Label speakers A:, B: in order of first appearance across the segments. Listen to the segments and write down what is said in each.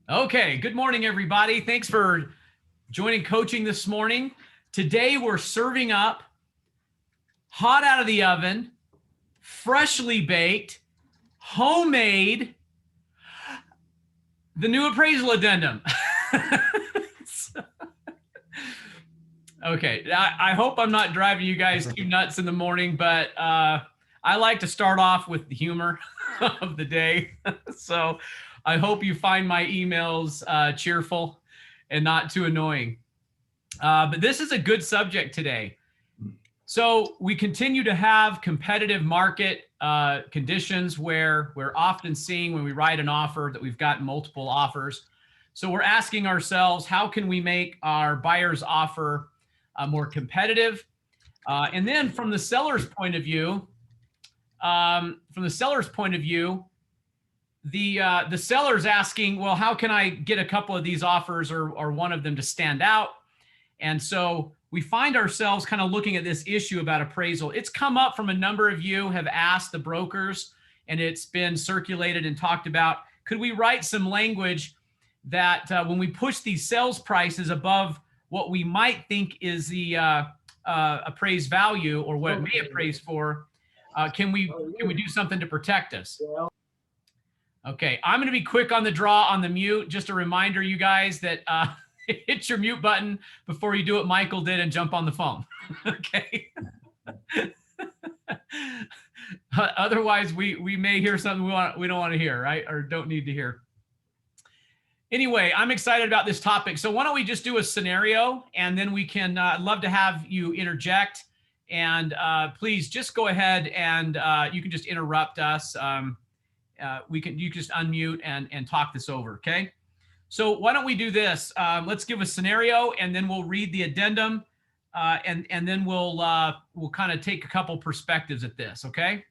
A: Okay, good morning, everybody. Thanks for joining coaching this morning. Today, we're serving up hot out of the oven, freshly baked, homemade, the new appraisal addendum. Okay, I hope I'm not driving you guys too nuts in the morning, but I like to start off with the humor of the day. So I hope you find my emails cheerful and not too annoying. But this is a good subject today. So we continue to have competitive market conditions where we're often seeing when we write an offer that we've got multiple offers. So we're asking ourselves, how can we make our buyer's offer more competitive? And then from the seller's point of view, the seller's asking, well, how can I get a couple of these offers or one of them to stand out? And so we find ourselves kind of looking at this issue about appraisal. It's come up from a number of you have asked the brokers, and it's been circulated and talked about. Could we write some language that when we push these sales prices above what we might think is the appraised value or what it may appraise for, can we do something to protect us? Okay, I'm going to be quick on the draw on the mute. Just a reminder, you guys, that hit your mute button before you do what Michael did and jump on the phone. Okay. Otherwise, we may hear something we don't want to hear, right? Or don't need to hear. Anyway, I'm excited about this topic. So why don't we just do a scenario, and then we can love to have you interject. And please just go ahead and you can just interrupt us. You can just unmute and talk this over, okay? So why don't we do this? Let's give a scenario, and then we'll read the addendum, and then we'll kind of take a couple perspectives at this, okay?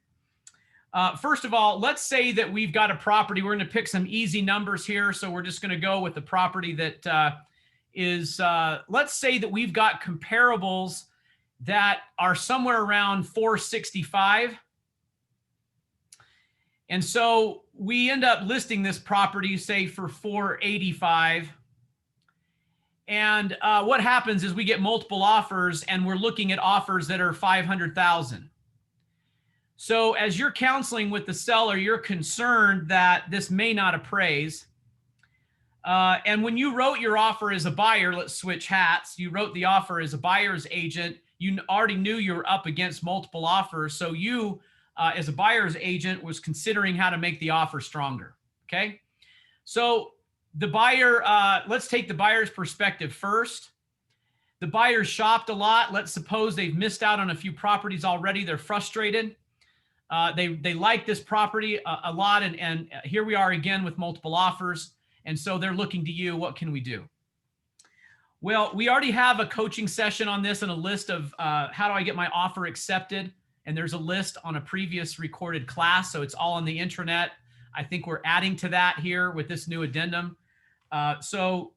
A: First of all, let's say that we've got a property. We're going to pick some easy numbers here, so we're just going to go with the property that is, let's say that we've got comparables that are somewhere around 465. And so we end up listing this property, say, for 485. And what happens is we get multiple offers, and we're looking at offers that are 500,000. So as you're counseling with the seller, you're concerned that this may not appraise. And when you wrote your offer as a buyer, let's switch hats. You wrote the offer as a buyer's agent. You already knew you were up against multiple offers. So you, as a buyer's agent, was considering how to make the offer stronger. Okay. So the buyer, let's take the buyer's perspective first. The buyer's shopped a lot. Let's suppose they've missed out on a few properties already. They're frustrated. They like this property a lot. And here we are again with multiple offers. And so they're looking to you. What can we do? Well, we already have a coaching session on this and a list of how do I get my offer accepted? And there's a list on a previous recorded class. So it's all on the intranet. I think we're adding to that here with this new addendum. So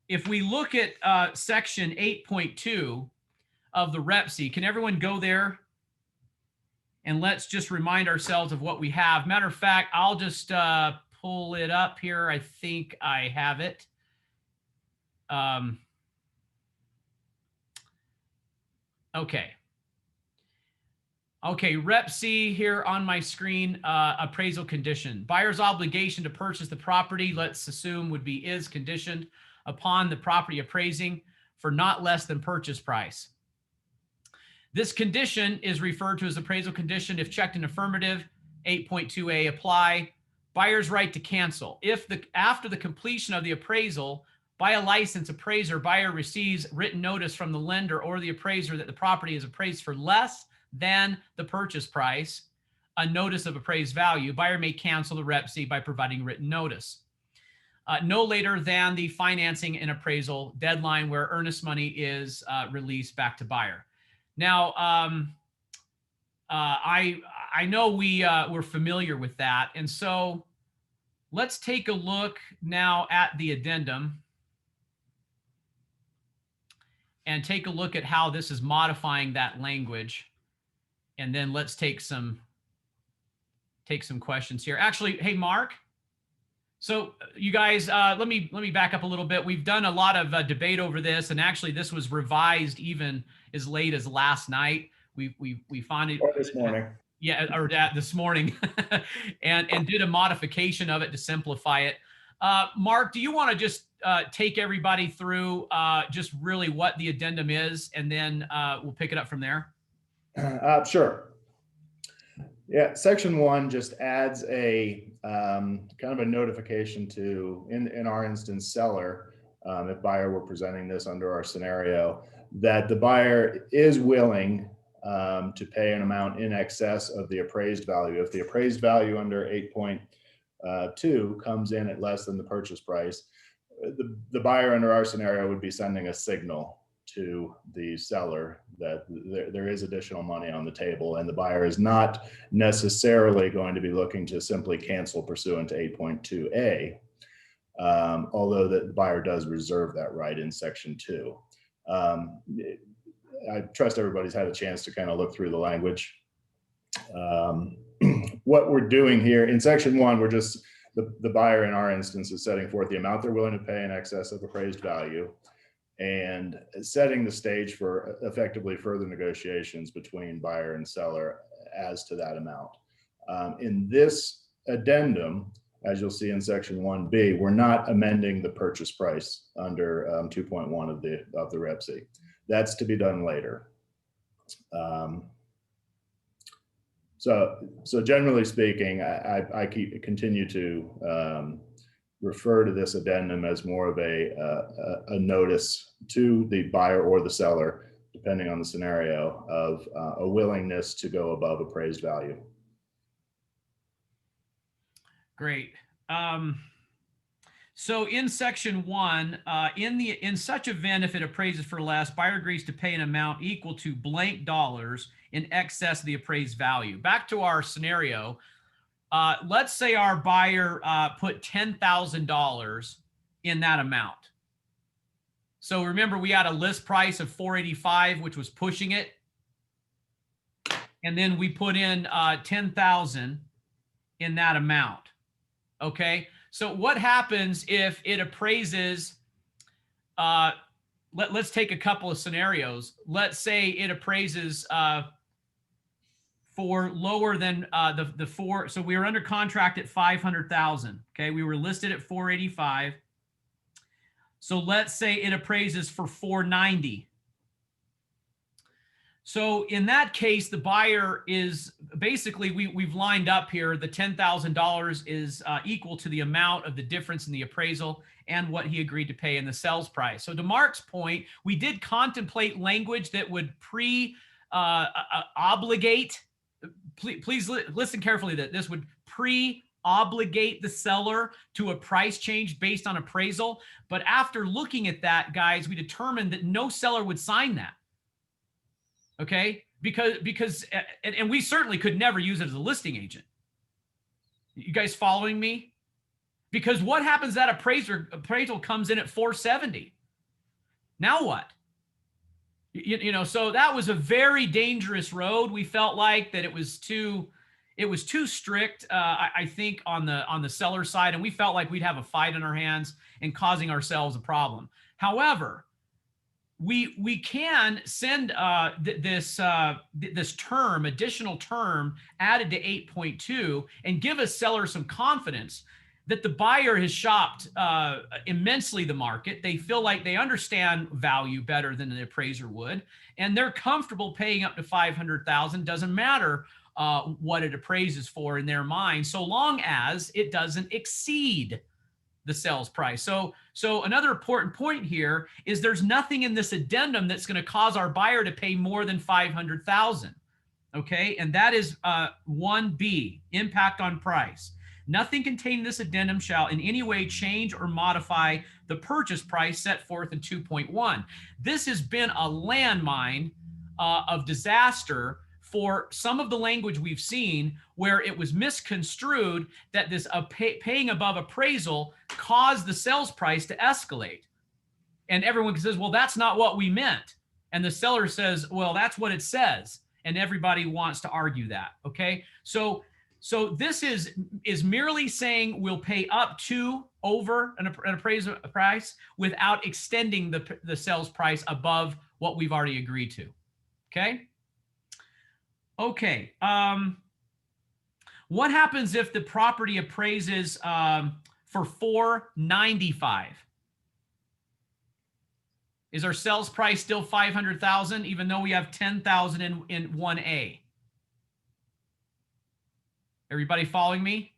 A: if we look at section 8.2 of the REPC, can everyone go there? And let's just remind ourselves of what we have. Matter of fact, I'll just pull it up here. I think I have it. Okay. Okay, Rep C here on my screen, appraisal condition. Buyer's obligation to purchase the property, let's assume, would be is conditioned upon the property appraising for not less than purchase price. This condition is referred to as appraisal condition if checked in affirmative. 8.2a apply. Buyer's right to cancel. If after the completion of the appraisal by a licensed appraiser, buyer receives written notice from the lender or the appraiser that the property is appraised for less than the purchase price, a notice of appraised value, buyer may cancel the Rep C by providing written notice. No later than the financing and appraisal deadline where earnest money is released back to buyer. Now, I know we're familiar with that. And so let's take a look now at the addendum and take a look at how this is modifying that language. And then let's take some questions here. Actually, hey, Mark, So you guys, let me back up a little bit. We've done a lot of debate over this, and actually this was revised even as late as last night. We found it,
B: or this morning.
A: Yeah, or this morning, and did a modification of it to simplify it. Marc, do you want to just take everybody through just really what the addendum is, and then we'll pick it up from there?
B: Sure. Yeah, section 1 just adds a kind of a notification to, in our instance, seller, if buyer were presenting this under our scenario, that the buyer is willing to pay an amount in excess of the appraised value. If the appraised value under 8.2 comes in at less than the purchase price, the buyer under our scenario would be sending a signal to the seller that there is additional money on the table, and the buyer is not necessarily going to be looking to simply cancel pursuant to 8.2a, although the buyer does reserve that right in section 2. I trust everybody's had a chance to kind of look through the language. What we're doing here in section 1, we're just, the buyer in our instance is setting forth the amount they're willing to pay in excess of appraised value, and setting the stage for effectively further negotiations between buyer and seller as to that amount. In this addendum, as you'll see in section 1B, we're not amending the purchase price under 2.1 of the REPC. That's to be done later. So generally speaking, I continue to refer to this addendum as more of a notice to the buyer or the seller, depending on the scenario, of a willingness to go above appraised value.
A: Great. So in section 1, in such event, if it appraises for less, buyer agrees to pay an amount equal to blank dollars in excess of the appraised value. Back to our scenario. Let's say our buyer put $10,000 in that amount. So remember, we had a list price of $485, which was pushing it. And then we put in $10,000 in that amount. Okay. So what happens if it appraises? Let's take a couple of scenarios. Let's say it appraises for lower than the 4. So we were under contract at 500,000. Okay. We were listed at 485. So let's say it appraises for 490. So in that case, the buyer is basically, we've lined up here, the $10,000 is equal to the amount of the difference in the appraisal and what he agreed to pay in the sales price. So to Marc's point, we did contemplate language that would obligate, please listen carefully, that this would obligate the seller to a price change based on appraisal. But after looking at that, guys, we determined that no seller would sign that. Okay, because and we certainly could never use it as a listing agent. You guys following me? Because what happens, that appraisal comes in at 470. Now what? You know, so that was a very dangerous road. We felt like that it was too strict, I think, on the seller side, and we felt like we'd have a fight on our hands and causing ourselves a problem. However, we can send this additional term added to 8.2 and give a seller some confidence that the buyer has shopped immensely the market. They feel like they understand value better than the appraiser would, and they're comfortable paying up to $500,000. Doesn't matter what it appraises for in their mind, so long as it doesn't exceed the sales price. So another important point here is there's nothing in this addendum that's going to cause our buyer to pay more than $500,000. Okay, and that is 1B, impact on price. Nothing contained in this addendum shall in any way change or modify the purchase price set forth in 2.1. This has been a landmine of disaster for some of the language we've seen, where it was misconstrued that this paying above appraisal caused the sales price to escalate. And everyone says, well, that's not what we meant. And the seller says, well, that's what it says. And everybody wants to argue that. Okay. So So this is merely saying we'll pay up to over an appraisal price without extending the sales price above what we've already agreed to. Okay. Okay. What happens if the property appraises for $495? Is our sales price still $500,000 even though we have $10,000 in 1A? Everybody following me?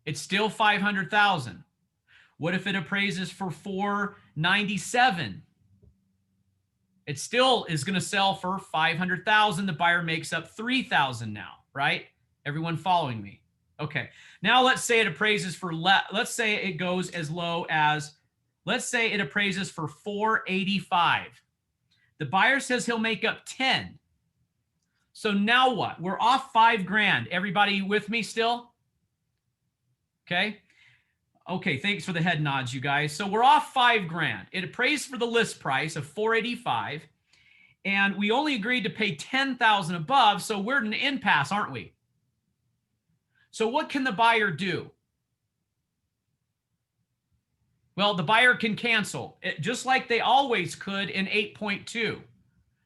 A: It's still $500,000. What if it appraises for $497? It still is going to sell for $500,000. The buyer makes up $3,000 now, right? Everyone following me? Okay. Now let's say it appraises for let's say it goes as low as, let's say it appraises for $485. The buyer says he'll make up 10. So now what? We're off $5,000. Everybody with me still? Okay. Okay. Thanks for the head nods, you guys. So we're off $5,000. It appraised for the list price of $485, and we only agreed to pay $10,000 above. So we're in an impasse, aren't we? So what can the buyer do? Well, the buyer can cancel it just like they always could in 8.2.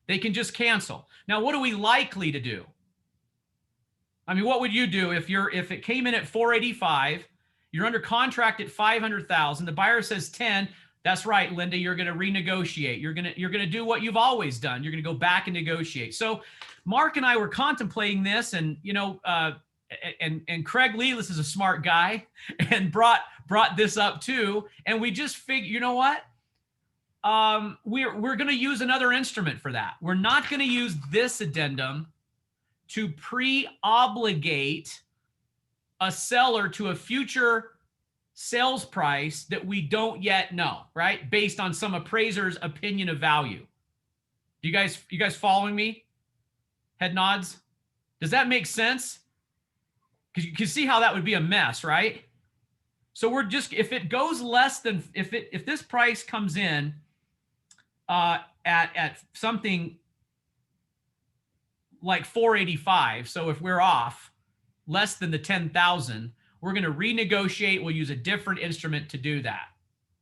A: They can just cancel. Now, what are we likely to do? I mean, what would you do if it came in at 485, you're under contract at 500,000, the buyer says 10, that's right, Linda, you're going to renegotiate. You're going to do what you've always done. You're going to go back and negotiate. So Mark and I were contemplating this, and and Craig Lelis is a smart guy and brought this up too. And we just figured, you know what? We're going to use another instrument for that. We're not going to use this addendum to pre-obligate a seller to a future sales price that we don't yet know, right? Based on some appraiser's opinion of value. You guys following me? Head nods. Does that make sense? Because you can see how that would be a mess, right? So we're just, if it goes less than, if this price comes in at something like 485, so if we're off less than the 10,000, we're going to renegotiate. We'll use a different instrument to do that.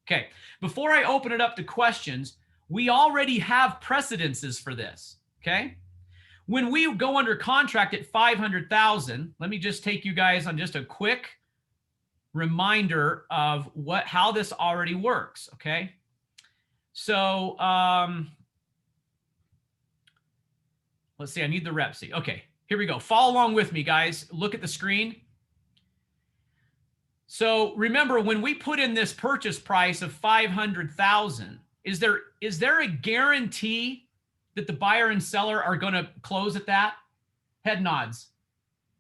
A: Okay. Before I open it up to questions, we already have precedences for this. Okay. When we go under contract at 500,000, let me just take you guys on just a quick reminder of how this already works. Okay. So, let's see. I need the rep sheet. Okay. Here we go. Follow along with me, guys. Look at the screen. So remember, when we put in this purchase price of 500,000, is there a guarantee that the buyer and seller are going to close at that? Head nods.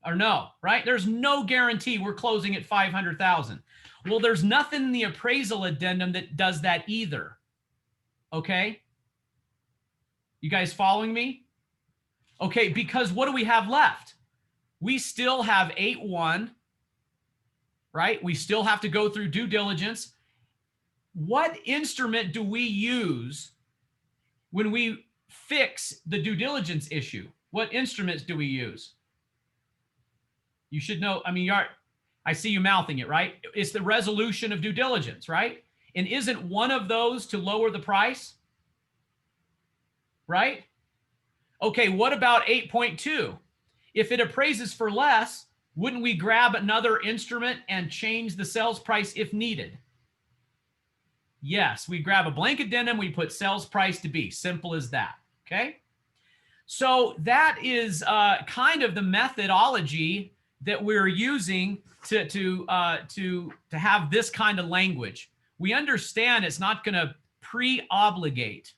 A: Or no, right? There's no guarantee we're closing at 500,000. Well, there's nothing in the appraisal addendum that does that either. Okay? You guys following me? Okay, because what do we have left? We still have 8-1, right? We still have to go through due diligence. What instrument do we use when we fix the due diligence issue? What instruments do we use? You should know. I mean, I see you mouthing it, right? It's the resolution of due diligence, right? And isn't one of those to lower the price? Right? Okay, what about 8.2? If it appraises for less, wouldn't we grab another instrument and change the sales price if needed? Yes, we grab a blank addendum, we put sales price to be. Simple as that, okay? So that is kind of the methodology that we're using to have this kind of language. We understand it's not going to pre-obligate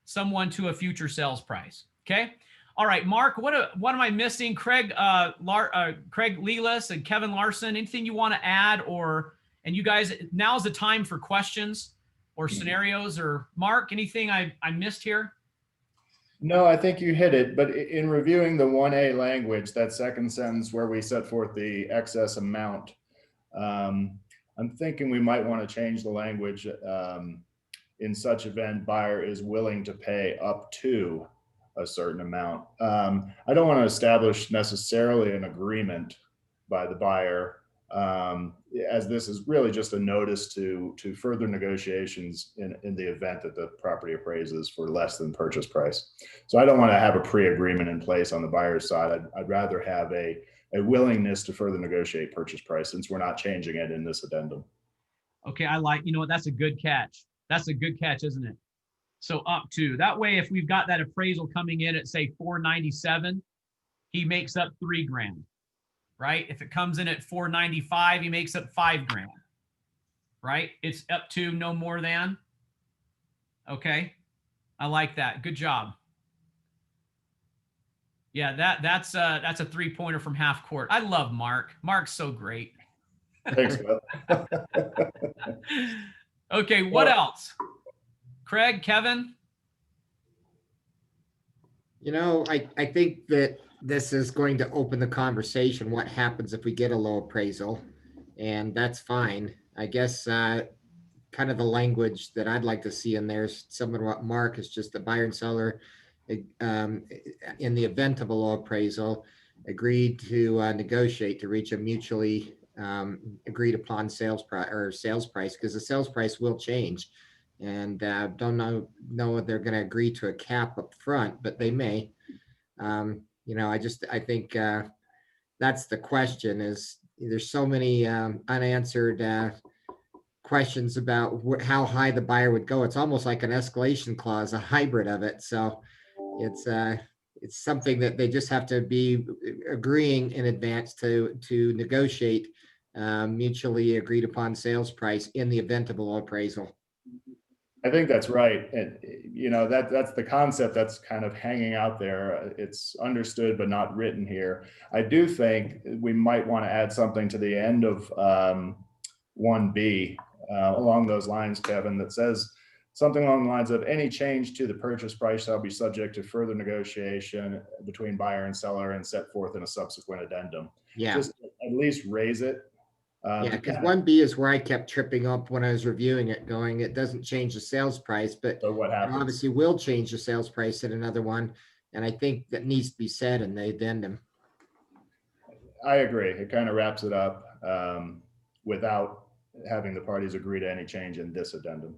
A: someone to a future sales price. Okay. All right, Mark, what am I missing? Craig Lelis and Kevin Larson, anything you want to add, and you guys, now's the time for questions or scenarios, or Mark, anything I missed here?
B: No, I think you hit it, but in reviewing the 1A language, that second sentence where we set forth the excess amount, I'm thinking we might want to change the language. In such event, buyer is willing to pay up to a certain amount. I don't want to establish necessarily an agreement by the buyer, as this is really just a notice to further negotiations in the event that the property appraises for less than purchase price. So I don't want to have a pre-agreement in place on the buyer's side. I'd rather have a willingness to further negotiate purchase price, since we're not changing it in this addendum.
A: Okay, you know what, that's a good catch. That's a good catch, isn't it? So up to, that way, if we've got that appraisal coming in at say 497, he makes up $3,000, right? If it comes in at 495, he makes up $5,000, right? It's up to no more than. Okay, I like that. Good job. Yeah, that's a 3-pointer from half court. I love Mark. Mark's so great.
B: Thanks, Beth.
A: Okay, what else? Craig, Kevin?
C: You know, I think that this is going to open the conversation. What happens if we get a low appraisal? And that's fine. I guess kind of the language that I'd like to see in there is similar to what Mark is, just the buyer and seller, in the event of a low appraisal, agreed to negotiate to reach a mutually agreed upon sales price, because the sales price will change. And don't know if they're going to agree to a cap up front, but they may. You know, I think that's the question. Is there's so many unanswered questions about how high the buyer would go. It's almost like an escalation clause, a hybrid of it. So it's something that they just have to be agreeing in advance to negotiate mutually agreed upon sales price in the event of a low appraisal.
B: I think that's right. And, you know, that's the concept that's kind of hanging out there. It's understood, but not written here. I do think we might want to add something to the end of 1B along those lines, Kevin, that says something along the lines of any change to the purchase price shall be subject to further negotiation between buyer and seller and set forth in a subsequent addendum.
C: Yeah.
B: Just at least raise it.
C: Yeah, because 1B is where I kept tripping up when I was reviewing it, going, it doesn't change the sales price, but
B: So what happens?
C: obviously will change the sales price in another one. And I think that needs to be said in the addendum.
B: I agree. It kind of wraps it up without having the parties agree to any change in this addendum.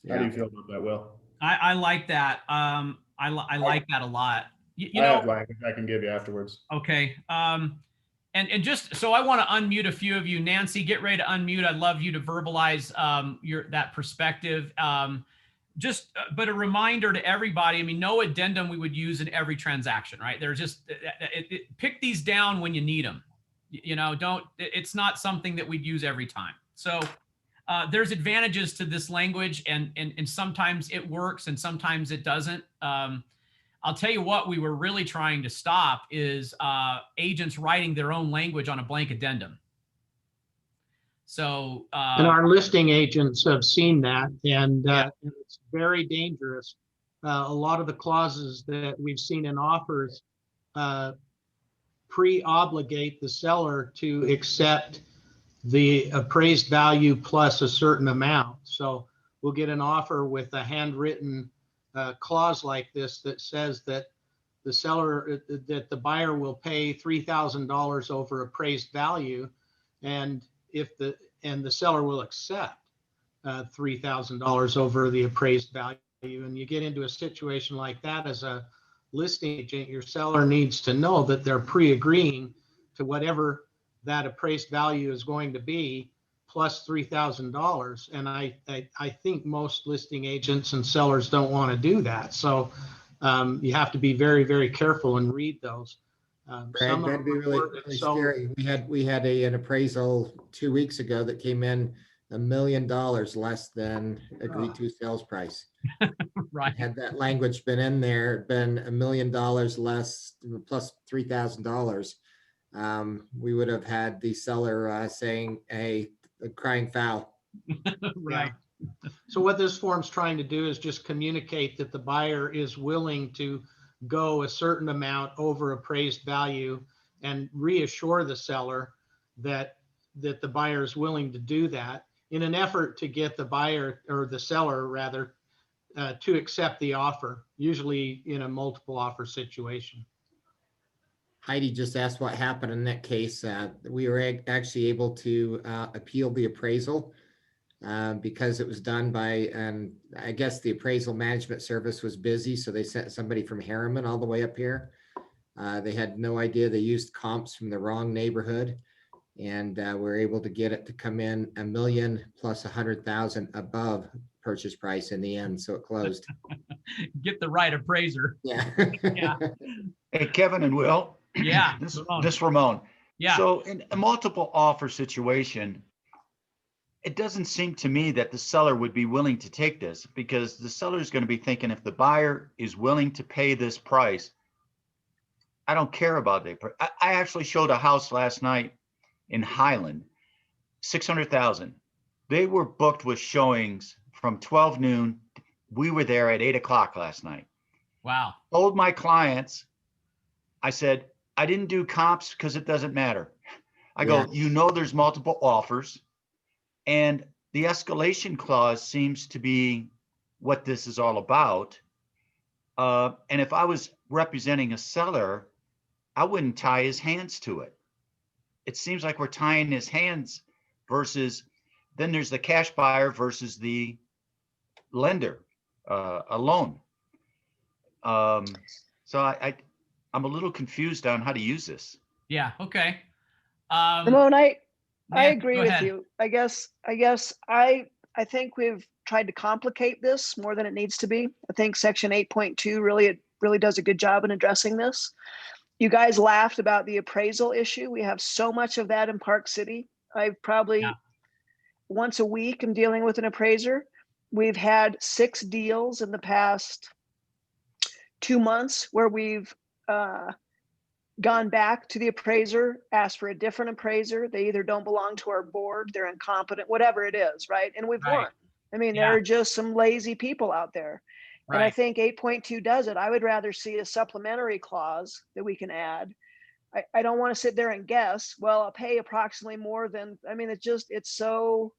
C: Yeah.
B: How do you feel about that, Will?
A: I like that. I like that a lot. You
B: I
A: know,
B: have language I can give you afterwards.
A: okay. And just so I want to unmute a few of you. Nancy, get ready to unmute. I'd love you to verbalize that perspective. But a reminder to everybody, I mean, no addendum we would use in every transaction, right? There's just, pick these down when you need them. You know, it's not something that we'd use every time. So there's advantages to this language, and sometimes it works and sometimes it doesn't. I'll tell you what we were really trying to stop is agents writing their own language on a blank addendum. So
D: and our listing agents have seen that, and it's very dangerous. A lot of the clauses that we've seen in offers pre-obligate the seller to accept the appraised value plus a certain amount. So we'll get an offer with a handwritten clause like this that says that the seller, that the buyer will pay $3,000 over appraised value, and the seller will accept $3,000 over the appraised value. And you get into a situation like that as a listing agent, your seller needs to know that they're pre-agreeing to whatever that appraised value is going to be plus $3,000. And I think most listing agents and sellers don't want to do that. So you have to be very, very careful and read those.
C: Brad, that'd be really scary. We had an appraisal 2 weeks ago that came in $1 million less than agreed to sales price.
A: right.
C: Had that language been in there, been $1 million less plus $3,000, we would have had the seller saying, "Hey, a crying foul."
A: Right.
D: Yeah. So what this form's trying to do is just communicate that the buyer is willing to go a certain amount over appraised value, and reassure the seller that the buyer is willing to do that in an effort to get the buyer, or the seller rather, to accept the offer, usually in a multiple offer situation.
C: Heidi just asked what happened in that case. We were actually able to appeal the appraisal because it was done by, I guess the appraisal management service was busy, so they sent somebody from Harriman all the way up here. They had no idea they used comps from the wrong neighborhood, and we're able to get it to come in $1 million plus 100,000 above purchase price in the end, so it closed.
A: Get the right appraiser.
C: Yeah.
A: Yeah.
E: Hey, Kevin and Will.
A: Yeah.
E: This Ramon.
A: Yeah.
E: So in a multiple offer situation, it doesn't seem to me that the seller would be willing to take this, because the seller is going to be thinking, if the buyer is willing to pay this price, I don't care about it. I actually showed a house last night in Highland, 600,000. They were booked with showings from 12 noon. We were there at 8 o'clock last night.
A: Wow.
E: Told my clients, I said, I didn't do comps because it doesn't matter. I go, you know, there's multiple offers, and the escalation clause seems to be what this is all about. And if I was representing a seller, I wouldn't tie his hands to it. It seems like we're tying his hands versus then there's the cash buyer versus the lender, a loan. So I'm a little confused on how to use this.
A: Yeah. Okay.
F: Ramon, I
A: Nancy,
F: agree
A: go
F: with
A: ahead.
F: you. I think we've tried to complicate this more than it needs to be. I think section 8.2 really does a good job in addressing this. You guys laughed about the appraisal issue. We have so much of that in Park City. I probably once a week I'm dealing with an appraiser. We've had 6 deals in the past 2 months where we've gone back to the appraiser, asked for a different appraiser. They either don't belong to our board, they're incompetent, whatever it is, right? And we've won. I mean, there are just some lazy people out there. And I think 8.2 does it. I would rather see a supplementary clause that we can add. I don't want to sit there and guess, well, I'll pay approximately more than, I mean, it's so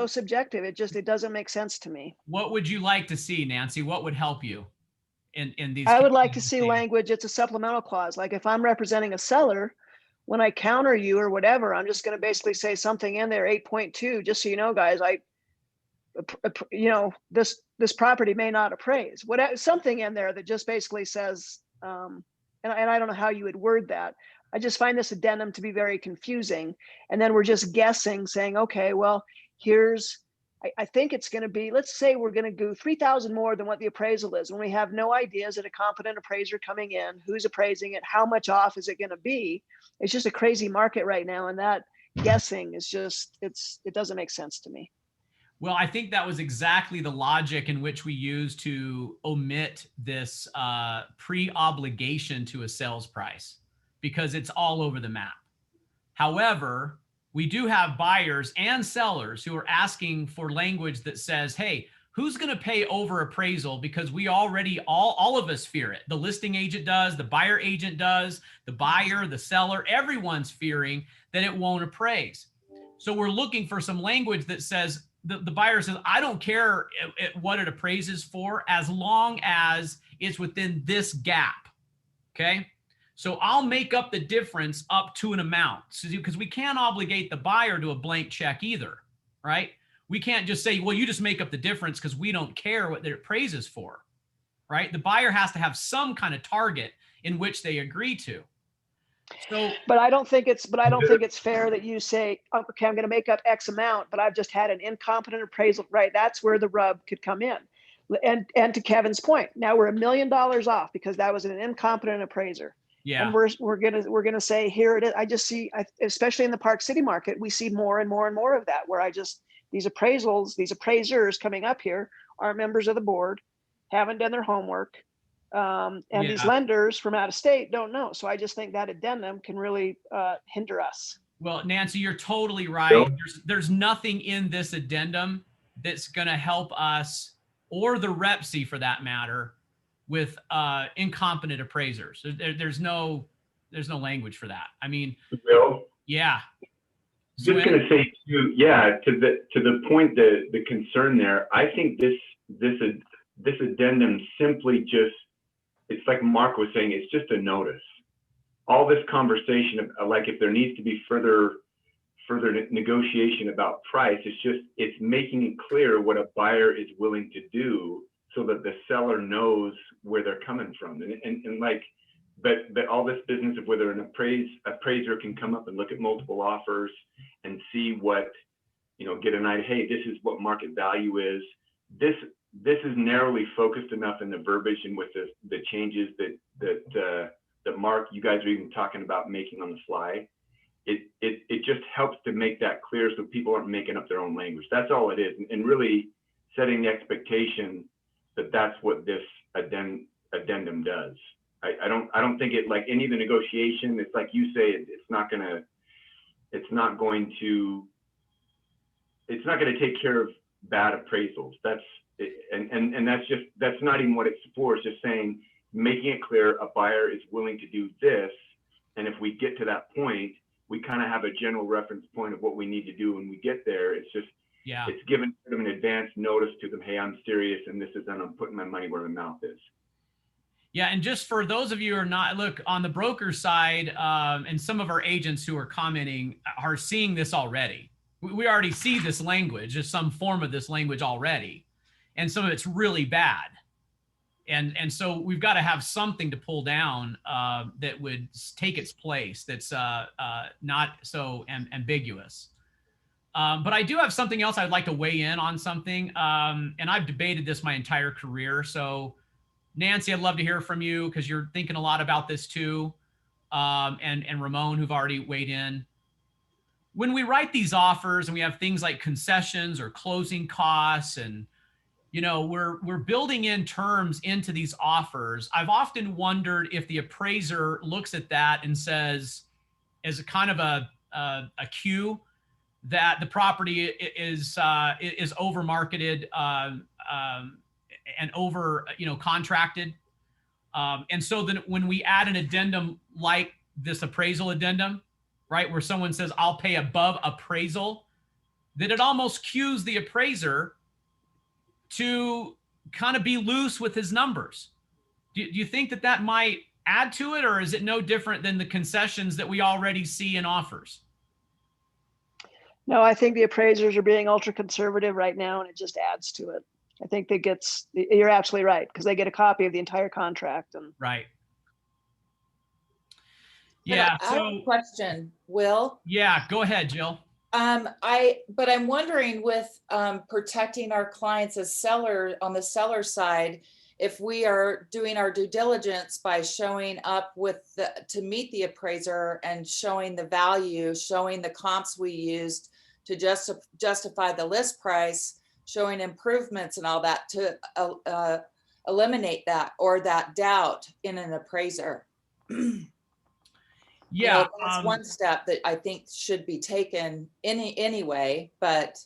F: subjective. It doesn't make sense to me.
A: What would you like to see, Nancy? What would help you in these?
F: I would like to see language. It's a supplemental clause. Like if I'm representing a seller, when I counter you or whatever, I'm just going to basically say something in there, 8.2, just so you know, guys, this property may not appraise. Something in there that just basically says, and I don't know how you would word that. I just find this addendum to be very confusing. And then we're just guessing, saying, okay, well, I think it's going to be, let's say we're going to do 3,000 more than what the appraisal is. When we have no idea, is it a competent appraiser coming in? Who's appraising it? How much off is it going to be? It's just a crazy market right now. And that guessing is just, it doesn't make sense to me.
A: Well, I think that was exactly the logic in which we used to omit this pre-obligation to a sales price, because it's all over the map. However, we do have buyers and sellers who are asking for language that says, hey, who's going to pay over appraisal? Because we already, all of us fear it. The listing agent does, the buyer agent does, the buyer, the seller, everyone's fearing that it won't appraise. So we're looking for some language that says, the buyer says, I don't care what it appraises for as long as it's within this gap. Okay. So I'll make up the difference up to an amount, because we can't obligate the buyer to a blank check either, right? We can't just say, well, you just make up the difference because we don't care what it appraises for, right? The buyer has to have some kind of target in which they agree to. So,
F: but I don't think it's fair that you say, okay, I'm going to make up X amount, but I've just had an incompetent appraisal, right? That's where the rub could come in. And to Kevin's point, now we're $1 million off because that was an incompetent appraiser.
A: yeah.
F: And we're gonna say, here it is. I just see, especially in the Park City market, we see more and more and more of that, where these appraisers coming up here aren't members of the board, haven't done their homework. And these lenders from out of state don't know. So I just think that addendum can really hinder us.
A: Well, Nancy, you're totally right. There's nothing in this addendum that's going to help us, or the REPC for that matter, with incompetent appraisers. There's no language for that. I mean,
G: Bill?
A: Yeah.
G: Just going to say too, to the point, the concern there, I think this addendum simply just, it's like Mark was saying, it's just a notice. all this conversation of, like, if there needs to be further negotiation about price, it's making it clear what a buyer is willing to do so that the seller knows where they're coming from. And like, but all this business of whether an appraiser can come up and look at multiple offers and see what, get an idea, hey, this is what market value is. This is narrowly focused enough in the verbiage and with the changes that Mark, you guys are even talking about making on the fly. It just helps to make that clear so people aren't making up their own language. That's all it is. And really setting the expectation that that's what this addendum does. I don't think it, like any of the negotiation, it's like you say, it's not going to take care of bad appraisals. That's not even what it's for. It's just saying, making it clear a buyer is willing to do this. And if we get to that point, we kind of have a general reference point of what we need to do when we get there. It's just, it's given them an advance notice to them, hey, I'm serious, and this is, and I'm putting my money where my mouth is.
A: Yeah, and just for those of you who are not, look, on the broker side, and some of our agents who are commenting are seeing this already. We already see this language, just some form of this language already. And some of it's really bad. And so we've got to have something to pull down that would take its place, that's not so ambiguous. But I do have something else I'd like to weigh in on something. And I've debated this my entire career. So Nancy, I'd love to hear from you because you're thinking a lot about this too. And Ramon, who've already weighed in. When we write these offers and we have things like concessions or closing costs, and we're building in terms into these offers, I've often wondered if the appraiser looks at that and says, as a kind of a cue, that the property is over marketed and over contracted, and so then when we add an addendum like this appraisal addendum, right, where someone says I'll pay above appraisal, that it almost cues the appraiser to kind of be loose with his numbers. Do you think that might add to it, or is it no different than the concessions that we already see in offers?
F: No, I think the appraisers are being ultra conservative right now, and it just adds to it. I think you're absolutely right, because they get a copy of the entire contract. And
A: right. Yeah.
H: I have a question, Will.
A: Yeah, go ahead, Jill.
H: But I'm wondering, with protecting our clients as seller on the seller side, if we are doing our due diligence by showing up to meet the appraiser and showing the value, showing the comps we used to justify the list price, showing improvements and all that to eliminate that or that doubt in an appraiser.
A: Yeah,
H: that's one step that I think should be taken anyway. But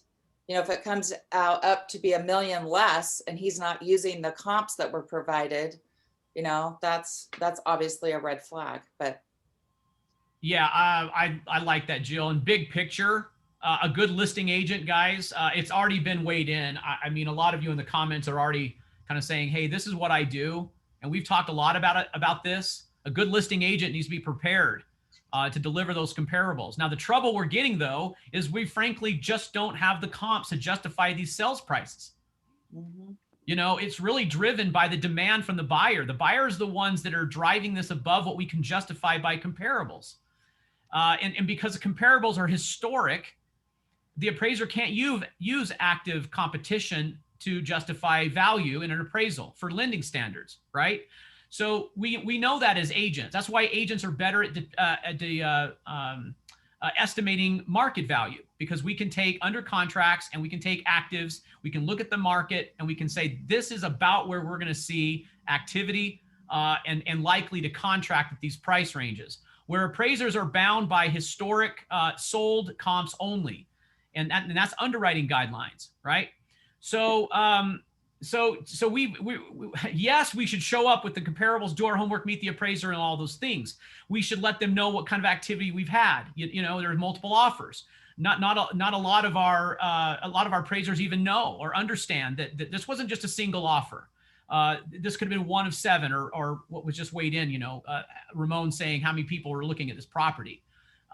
H: if it comes out up to be $1 million less and he's not using the comps that were provided, that's obviously a red flag. But
A: yeah, I like that, Jill. And big picture, a good listing agent, guys, it's already been weighed in. I mean, a lot of you in the comments are already kind of saying, hey, this is what I do. And we've talked a lot about this. A good listing agent needs to be prepared to deliver those comparables. Now, the trouble we're getting, though, is we frankly just don't have the comps to justify these sales prices. Mm-hmm. It's really driven by the demand from the buyer. The buyer is the ones that are driving this above what we can justify by comparables. And because the comparables are historic, the appraiser can't use active competition to justify value in an appraisal for lending standards, right? So we know that as agents. That's why agents are better at estimating market value, because we can take under contracts and we can take actives. We can look at the market and we can say, this is about where we're going to see activity and likely to contract at these price ranges, where appraisers are bound by historic sold comps only. And that's underwriting guidelines, right? So, yes, we should show up with the comparables, do our homework, meet the appraiser, and all those things. We should let them know what kind of activity we've had. There's multiple offers. Not a lot of our appraisers even know or understand that this wasn't just a single offer. This could have been one of 7 or what was just weighed in, Ramon saying how many people were looking at this property.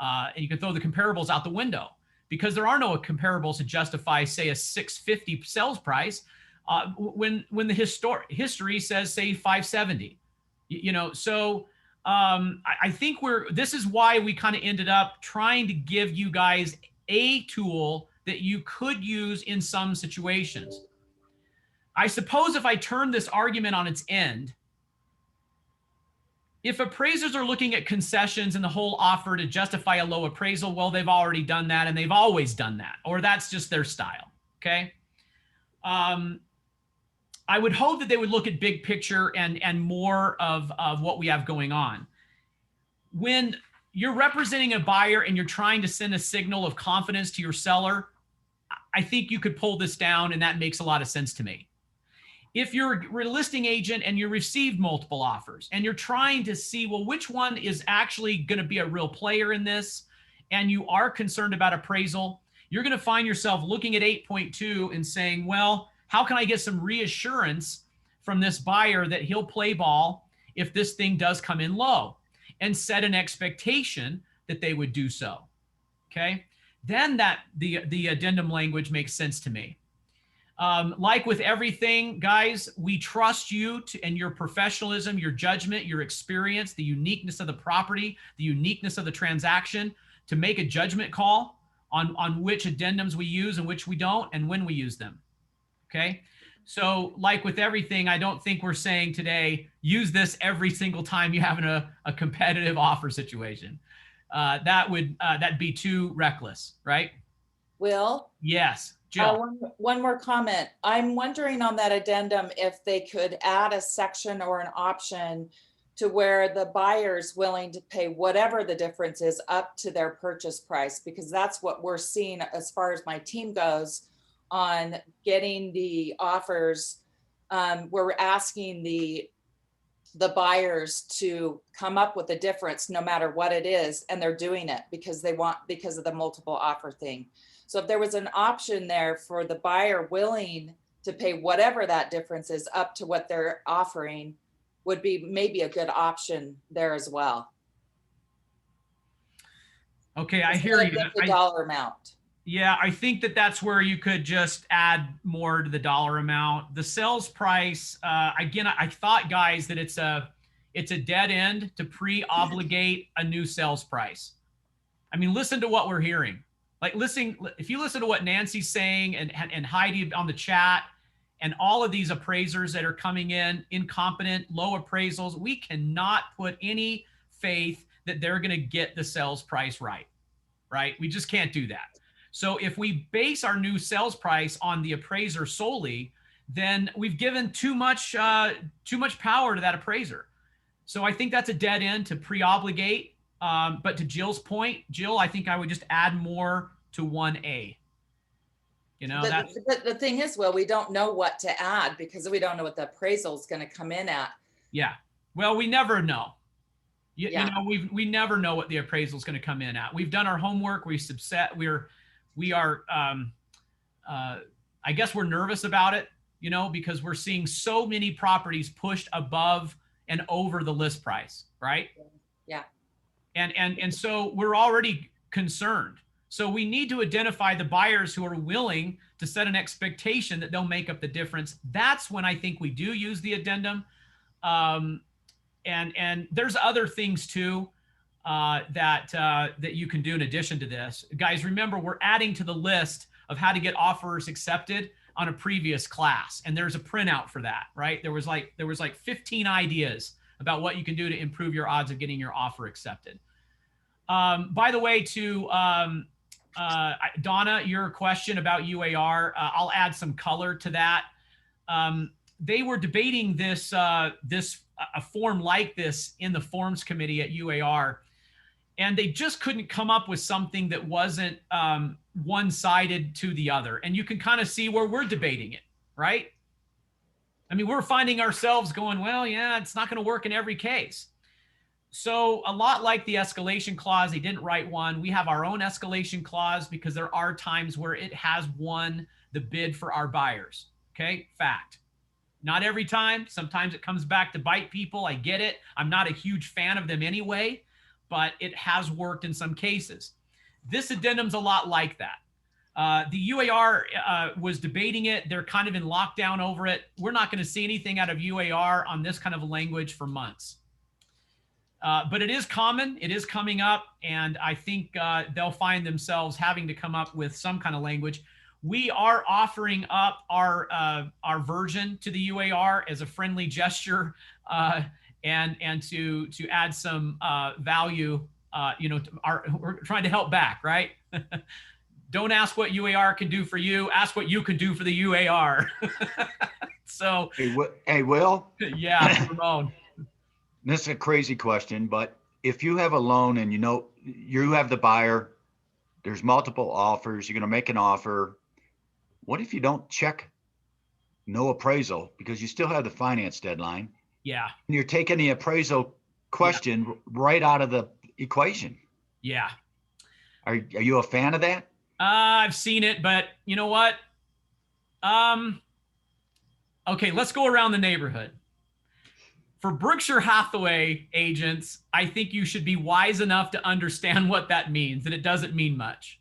A: And you can throw the comparables out the window because there are no comparables to justify, say, a 650 sales price when the history says, say, 570. So I think this is why we kind of ended up trying to give you guys a tool that you could use in some situations. I suppose if I turn this argument on its end, if appraisers are looking at concessions and the whole offer to justify a low appraisal, well, they've already done that and they've always done that, or that's just their style. Okay. I would hope that they would look at big picture and more of what we have going on. When you're representing a buyer and you're trying to send a signal of confidence to your seller, I think you could pull this down, and that makes a lot of sense to me. If you're a listing agent and you received multiple offers and you're trying to see, well, which one is actually going to be a real player in this, and you are concerned about appraisal, you're going to find yourself looking at 8.2 and saying, well, how can I get some reassurance from this buyer that he'll play ball if this thing does come in low, and set an expectation that they would do so. Okay. Then the addendum language makes sense to me. Like with everything, guys, we trust you and your professionalism, your judgment, your experience, the uniqueness of the property, the uniqueness of the transaction to make a judgment call on which addendums we use and which we don't, and when we use them. Okay. So like with everything, I don't think we're saying today, use this every single time you have a competitive offer situation. That'd be too reckless, right?
H: Will?
A: Yes. Jill.
H: One more comment. I'm wondering on that addendum if they could add a section or an option to where the buyer's willing to pay whatever the difference is up to their purchase price, because that's what we're seeing as far as my team goes on getting the offers. We're asking the buyers to come up with a difference no matter what it is, and they're doing it because of the multiple offer thing. So if there was an option there for the buyer willing to pay whatever that difference is up to what they're offering, would be maybe a good option there as well.
A: Okay, I hear you.
H: The dollar amount.
A: Yeah, I think that's where you could just add more to the dollar amount. The sales price, again, I thought, guys, that it's a dead end to pre-obligate a new sales price. I mean, listen to what we're hearing. Like, if you listen to what Nancy's saying and Heidi on the chat and all of these appraisers that are coming in, incompetent, low appraisals, we cannot put any faith that they're going to get the sales price right? We just can't do that. So if we base our new sales price on the appraiser solely, then we've given too much power to that appraiser. So I think that's a dead end to pre-obligate. But to Jill's point, Jill, I think I would just add more to 1A.
H: The thing is, well, we don't know what to add because we don't know what the appraisal is going to come in at.
A: Yeah. Well, we never know. You know, we never know what the appraisal is going to come in at. We've done our homework. We are, I guess we're nervous about it, because we're seeing so many properties pushed above and over the list price, right?
H: Yeah.
A: And so we're already concerned. So we need to identify the buyers who are willing to set an expectation that they'll make up the difference. That's when I think we do use the addendum. And there's other things too. That you can do in addition to this. Guys, remember, we're adding to the list of how to get offers accepted on a previous class. And there's a printout for that, right? There was like 15 ideas about what you can do to improve your odds of getting your offer accepted. By the way, to Donna, your question about UAR, I'll add some color to that. They were debating a form like this in the forms committee at UAR. And they just couldn't come up with something that wasn't one-sided to the other. And you can kind of see where we're debating it, right? I mean, we're finding ourselves going, well, yeah, it's not going to work in every case. So a lot like the escalation clause, they didn't write one. We have our own escalation clause because there are times where it has won the bid for our buyers. Okay, fact. Not every time. Sometimes it comes back to bite people. I get it. I'm not a huge fan of them anyway, but it has worked in some cases. This addendum's a lot like that. The UAR was debating it. They're kind of in lockdown over it. We're not going to see anything out of UAR on this kind of language for months. But it is common. It is coming up. And I think they'll find themselves having to come up with some kind of language. We are offering up our version to the UAR as a friendly gesture and to add some value. We're trying to help back, right? Don't ask what UAR can do for you. Ask what you can do for the UAR. So,
E: hey, Will.
A: Yeah, Ramon.
E: This is a crazy question, but if you have a loan and you have the buyer, there's multiple offers, you're going to make an offer. What if you don't check no appraisal because you still have the finance deadline?
A: Yeah.
E: And you're taking the appraisal question right out of the equation.
A: Yeah.
E: Are you a fan of that?
A: I've seen it, but you know what? Okay, let's go around the neighborhood. For Berkshire Hathaway agents, I think you should be wise enough to understand what that means, that it doesn't mean much.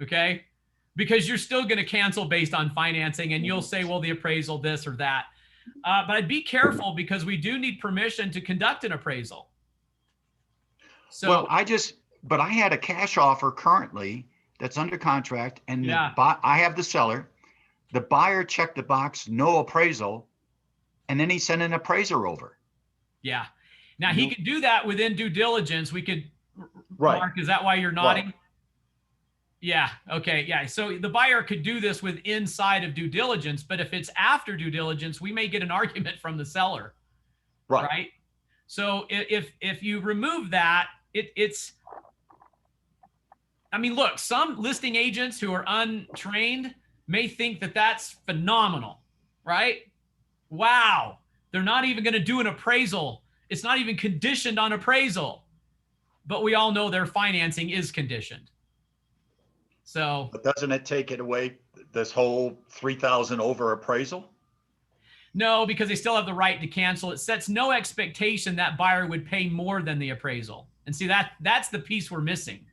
A: Okay? Because you're still going to cancel based on financing and you'll say, well, the appraisal, this or that. But I'd be careful because we do need permission to conduct an appraisal. So,
E: well, I had a cash offer currently that's under contract and I have the seller. The buyer checked the box, no appraisal, and then he sent an appraiser over.
A: Yeah. Now he could do that within due diligence. We could,
E: right.
A: Mark, is that why you're nodding?
E: Right.
A: Yeah. Okay. Yeah. So the buyer could do this with inside of due diligence, but if it's after due diligence, we may get an argument from the seller. Right. So if you remove that, I mean, look, some listing agents who are untrained may think that that's phenomenal, right? Wow. They're not even going to do an appraisal. It's not even conditioned on appraisal, but we all know their financing is conditioned. So,
E: but doesn't it take it away, this whole 3,000 over appraisal?
A: No, because they still have the right to cancel. It sets no expectation that buyer would pay more than the appraisal. And see, that's the piece we're missing.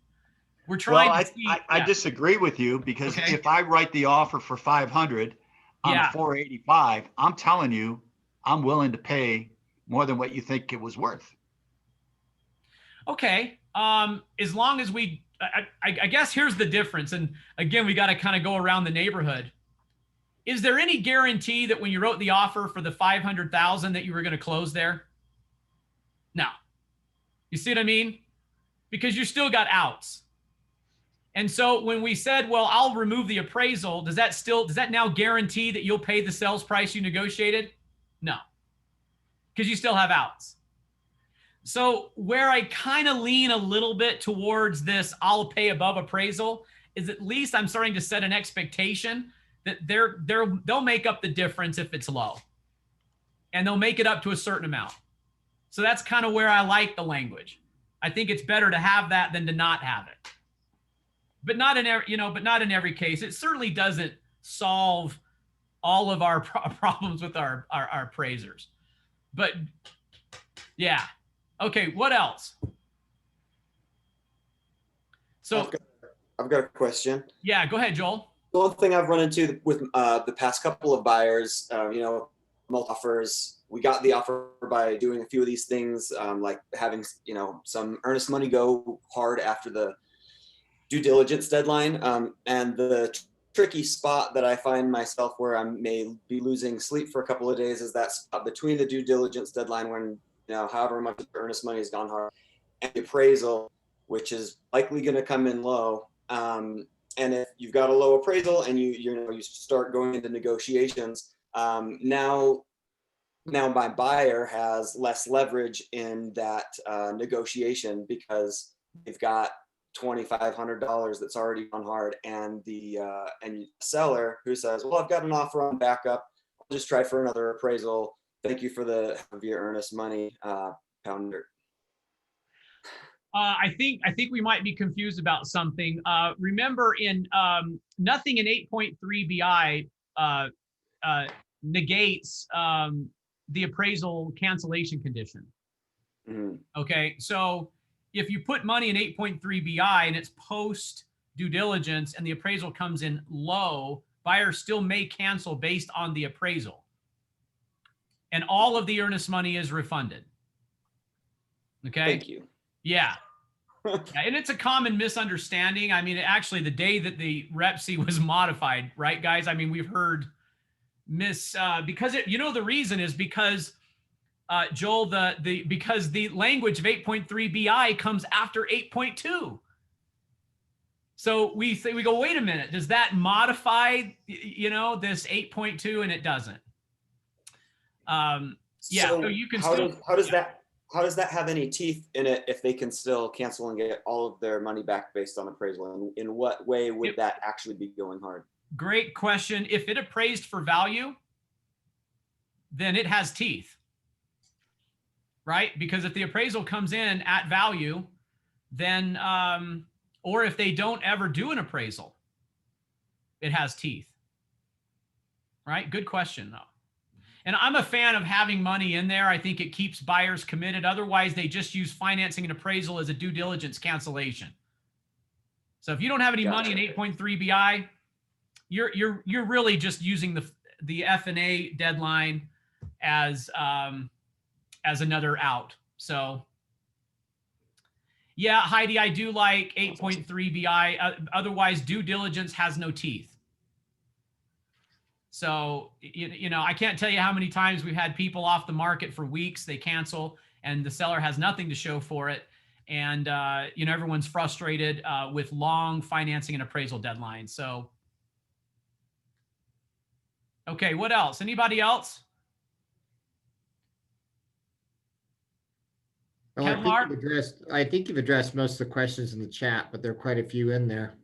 A: We're trying to see.
E: I disagree with you because if I write the offer for 500 on a 485, I'm telling you, I'm willing to pay more than what you think it was worth.
A: Okay. As long as I guess here's the difference. And again, we got to kind of go around the neighborhood. Is there any guarantee that when you wrote the offer for the 500,000 that you were going to close there? No. You see what I mean? Because you still got outs. And so when we said, well, I'll remove the appraisal, does that now guarantee that you'll pay the sales price you negotiated? No, because you still have outs. So where I kind of lean a little bit towards this, I'll pay above appraisal, is at least I'm starting to set an expectation that they'll make up the difference if it's low, and they'll make it up to a certain amount. So that's kind of where I like the language. I think it's better to have that than to not have it. But not in every case. It certainly doesn't solve all of our problems with our appraisers. But yeah. Okay, what else? So
I: I've got a question.
A: Yeah, go ahead, Joel.
I: The one thing I've run into with the past couple of buyers, multiple offers, we got the offer by doing a few of these things, like having, some earnest money go hard after the due diligence deadline. And the tricky spot that I find myself where I may be losing sleep for a couple of days is that spot between the due diligence deadline when, however much earnest money has gone hard, and the appraisal, which is likely going to come in low. And if you've got a low appraisal and you start going into negotiations, now my buyer has less leverage in that negotiation because they've got $2,500 that's already on hard, and the seller who says, well, I've got an offer on backup, I'll just try for another appraisal, thank you for your earnest money, pounder.
A: I think we might be confused about something. Remember, in nothing in 8.3 BI negates the appraisal cancellation condition.
I: Mhm.
A: Okay, so if you put money in 8.3 BI and it's post due diligence and the appraisal comes in low, buyer still may cancel based on the appraisal. And all of the earnest money is refunded. Okay.
I: Thank you.
A: Yeah. Yeah, and it's a common misunderstanding. I mean, actually, the day that the REPC was modified, right, guys? I mean, we've heard because the reason is because Joel, because the language of 8.3 BI comes after 8.2. So we go, wait a minute, does that modify, this 8.2? And it doesn't. Yeah. So you can
I: how does that have any teeth in it if they can still cancel and get all of their money back based on appraisal? And in what way would that actually be going hard?
A: Great question. If it appraised for value, then it has teeth, right? Because if the appraisal comes in at value, then, or if they don't ever do an appraisal, it has teeth, right? Good question, though. And I'm a fan of having money in there. I think it keeps buyers committed. Otherwise, they just use financing and appraisal as a due diligence cancellation. So if you don't have any money in 8.3 BI, you're really just using the F&A deadline as another out. So yeah, Heidi, I do like 8.3 BI. Otherwise, due diligence has no teeth. So, I can't tell you how many times we've had people off the market for weeks, they cancel, and the seller has nothing to show for it. And, everyone's frustrated with long financing and appraisal deadlines. So, okay, what else? Anybody else?
C: Well, I think you've addressed most of the questions in the chat, but there are quite a few in there.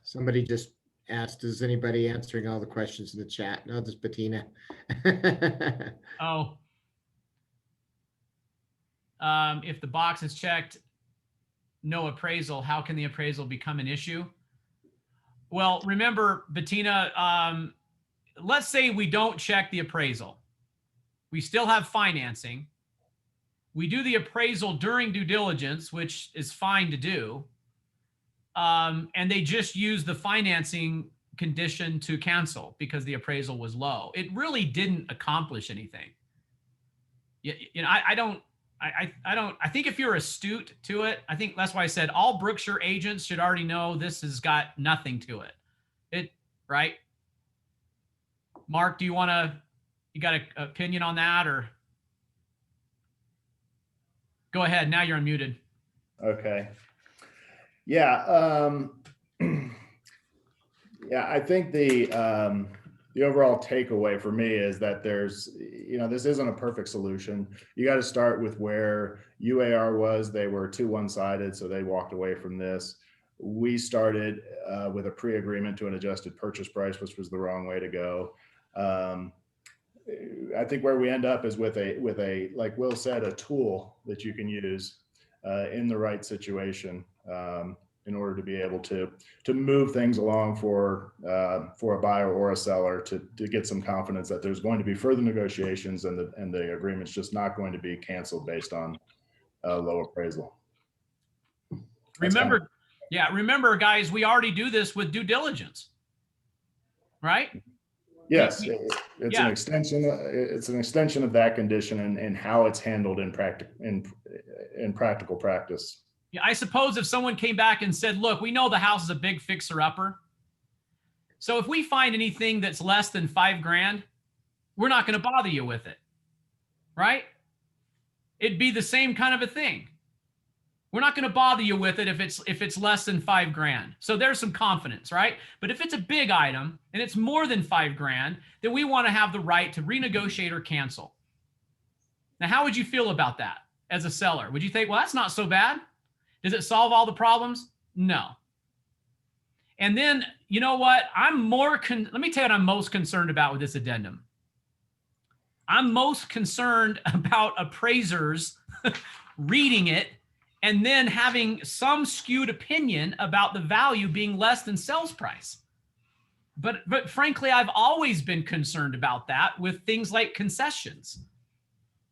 C: Somebody just asked, is anybody answering all the questions in the chat? No, this is Bettina.
A: Oh. If the box is checked, no appraisal, how can the appraisal become an issue? Well, remember, Bettina, let's say we don't check the appraisal. We still have financing. We do the appraisal during due diligence, which is fine to do. And they just use the financing condition to cancel because the appraisal was low. It really didn't accomplish anything. I think if you're astute to it, I think that's why I said all Brookshire agents should already know this has got nothing to it. Right? Mark, you got an opinion on that, or? Go ahead. Now you're unmuted.
B: Okay. Yeah. Yeah, I think the overall takeaway for me is that there's, this isn't a perfect solution. You got to start with where UAR was. They were too one-sided, so they walked away from this. We started with a pre-agreement to an adjusted purchase price, which was the wrong way to go. I think where we end up is with a, like Will said, a tool that you can use in the right situation in order to be able to move things along for a buyer or a seller to get some confidence that there's going to be further negotiations and the agreement's just not going to be canceled based on low appraisal.
A: Remember, guys, we already do this with due diligence, right?
B: Yes, it's an extension. It's an extension of that condition and how it's handled in practical practice.
A: Yeah, I suppose if someone came back and said, "Look, we know the house is a big fixer-upper, so if we find anything that's less than $5,000, we're not going to bother you with it," right? It'd be the same kind of a thing. We're not going to bother you with it if it's less than $5,000. So there's some confidence, right? But if it's a big item and it's more than $5,000, then we want to have the right to renegotiate or cancel. Now, how would you feel about that as a seller? Would you think, well, that's not so bad? Does it solve all the problems? No. And then, you know what? let me tell you what I'm most concerned about with this addendum. I'm most concerned about appraisers reading it and then having some skewed opinion about the value being less than sales price. But frankly, I've always been concerned about that with things like concessions.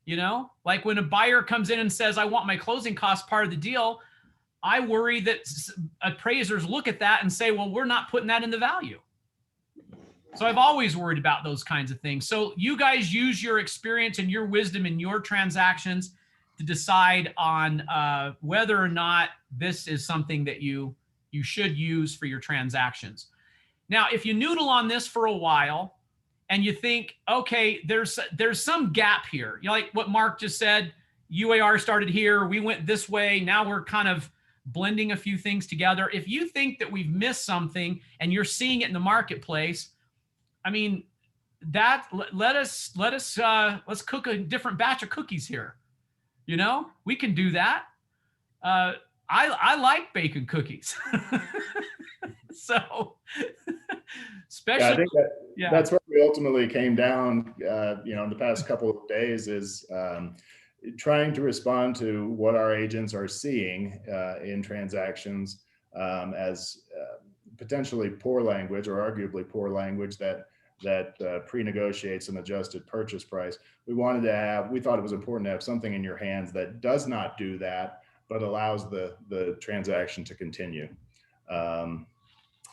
A: You know, like when a buyer comes in and says, I want my closing cost part of the deal, I worry that appraisers look at that and say, well, we're not putting that in the value. So I've always worried about those kinds of things. So you guys use your experience and your wisdom in your transactions to decide on whether or not this is something that you should use for your transactions. Now, if you noodle on this for a while and you think, okay, there's some gap here, you know, like what Mark just said, UAR started here, we went this way, now we're kind of blending a few things together. If you think that we've missed something and you're seeing it in the marketplace, I mean, let's cook a different batch of cookies here. You know, we can do that. I like bacon cookies. So, especially,
B: I think that's where we ultimately came down, you know, in the past couple of days is trying to respond to what our agents are seeing in transactions as potentially poor language or arguably poor language that pre-negotiates an adjusted purchase price. We thought it was important to have something in your hands that does not do that, but allows the transaction to continue.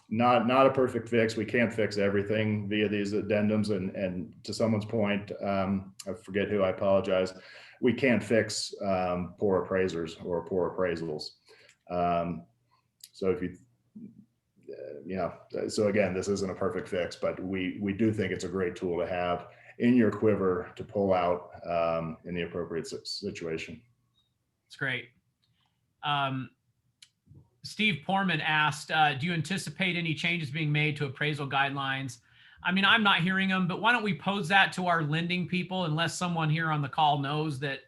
B: Not a perfect fix. We can't fix everything via these addendums. And to someone's point, I forget who, I apologize. We can't fix poor appraisers or poor appraisals. So if you, you know, so again, this isn't a perfect fix, but we do think it's a great tool to have in your quiver to pull out in the appropriate situation.
A: It's great. Steve Porman asked, do you anticipate any changes being made to appraisal guidelines? I mean, I'm not hearing them, but why don't we pose that to our lending people, unless someone here on the call knows that,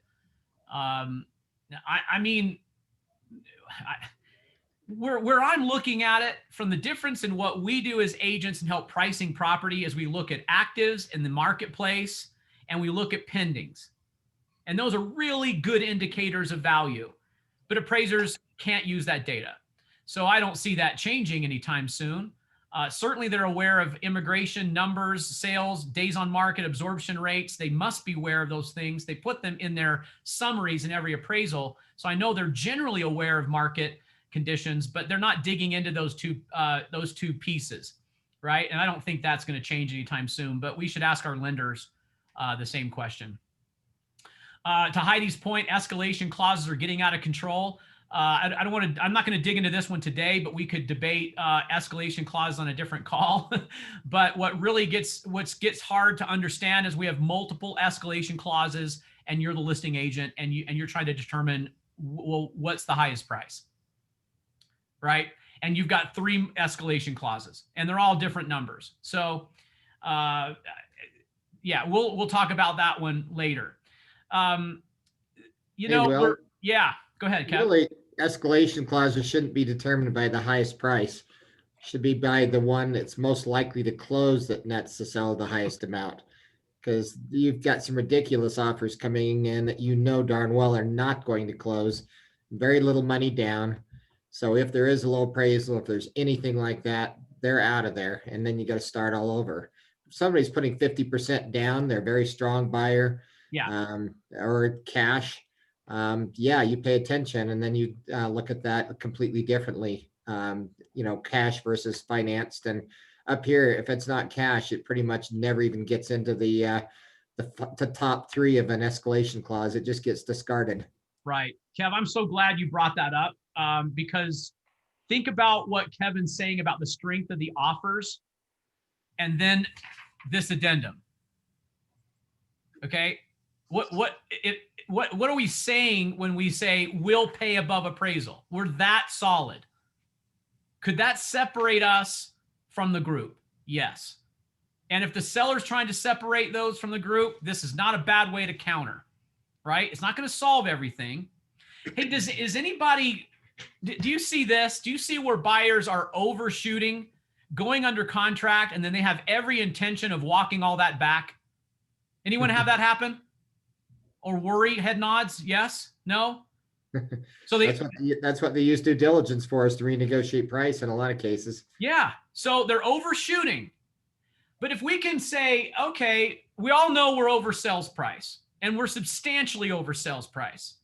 A: where I'm looking at it from the difference in what we do as agents and help pricing property is we look at actives in the marketplace and we look at pendings. And those are really good indicators of value, but appraisers can't use that data. So I don't see that changing anytime soon. Certainly they're aware of immigration numbers, sales, days on market, absorption rates. They must be aware of those things. They put them in their summaries in every appraisal. So I know they're generally aware of market conditions, but they're not digging into those two pieces, right? And I don't think that's going to change anytime soon, but we should ask our lenders the same question. To Heidi's point, escalation clauses are getting out of control. I'm not going to dig into this one today, but we could debate escalation clauses on a different call. But what gets hard to understand is we have multiple escalation clauses, and you're the listing agent, and you're trying to determine, well, what's the highest price, right? And you've got 3 escalation clauses, and they're all different numbers. So, yeah, we'll talk about that one later. You know, yeah. Go ahead, Kevin.
C: Really, escalation clauses shouldn't be determined by the highest price. Should be by the one that's most likely to close that nets the seller the highest amount. Because you've got some ridiculous offers coming in that you know darn well are not going to close. Very little money down. So if there is a low appraisal, if there's anything like that, they're out of there. And then you got to start all over. If somebody's putting 50% down, they're a very strong buyer. Yeah. Or cash. Yeah, you pay attention, and then you look at that completely differently. You know, cash versus financed, and up here, if it's not cash, it pretty much never even gets into the top 3 of an escalation clause. It just gets discarded.
A: Right, Kev. I'm so glad you brought that up because think about what Kevin's saying about the strength of the offers, and then this addendum. Okay. What are we saying when we say we'll pay above appraisal? We're that solid. Could that separate us from the group? Yes. And if the seller's trying to separate those from the group, this is not a bad way to counter, right? It's not going to solve everything. Hey, is anybody, do you see this? Do you see where buyers are overshooting, going under contract, and then they have every intention of walking all that back? Anyone have that happen? Or worry? Head nods? Yes? No? So
C: That's what they use due diligence for, is to renegotiate price in a lot of cases.
A: yeah, so they're overshooting. But if we can say, okay, we all know we're over sales price and we're substantially over sales price.